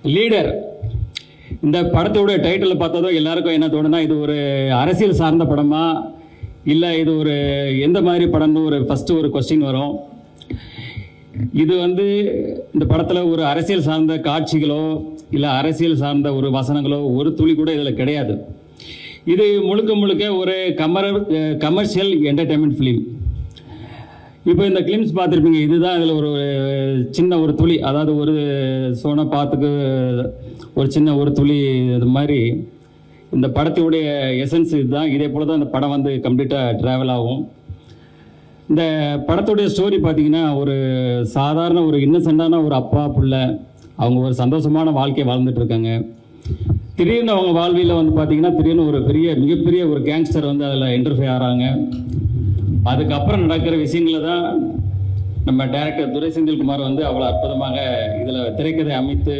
Leader. இந்த படத்தோட title பார்த்ததும் எல்லாருக்கும் என்ன தோணுன்னா, இது ஒரு அரசியல் சார்ந்த படமா இல்லை இது ஒரு எந்த மாதிரி படம்னு ஃபஸ்ட்டு ஒரு கொஸ்டின் வரும். இது இந்த படத்தில் ஒரு அரசியல் சார்ந்த காட்சிகளோ இல்லை அரசியல் சார்ந்த ஒரு வசனங்களோ ஒரு துளி கூட இதில் கிடையாது. இது முழுக்க முழுக்க ஒரு கமர்ஷியல் என்டர்டைன்மெண்ட் ஃபிலிம். இப்போ இந்த கிளிம்ஸ் பார்த்துருப்பீங்க. இதுதான் இதில் ஒரு சின்ன ஒரு துளி, அதாவது ஒரு சோன பாத்துக்கு ஒரு சின்ன ஒரு துளி. இது மாதிரி இந்த படத்தினுடைய எசன்ஸ் இதுதான். இதே போல் தான் இந்த படம் கம்ப்ளீட்டாக ட்ராவல் ஆகும். இந்த படத்துடைய ஸ்டோரி பார்த்தீங்கன்னா, ஒரு சாதாரண ஒரு இன்னசென்டான ஒரு அப்பா பிள்ளை, அவங்க ஒரு சந்தோஷமான வாழ்க்கையை வாழ்ந்துட்டு இருக்காங்க. திடீர்னு அவங்க வாழ்வியில் பார்த்தீங்கன்னா, திடீர்னு ஒரு மிகப்பெரிய ஒரு கேங்ஸ்டர் அதில் இன்டர்ஃபியர் ஆகிறாங்க. அதுக்கப்புறம் நடக்கிற விஷயங்களை தான் நம்ம டைரக்டர் துரை செந்தில்குமார் அவ்வளோ அற்புதமாக இதில் திரைக்கதை அமைத்து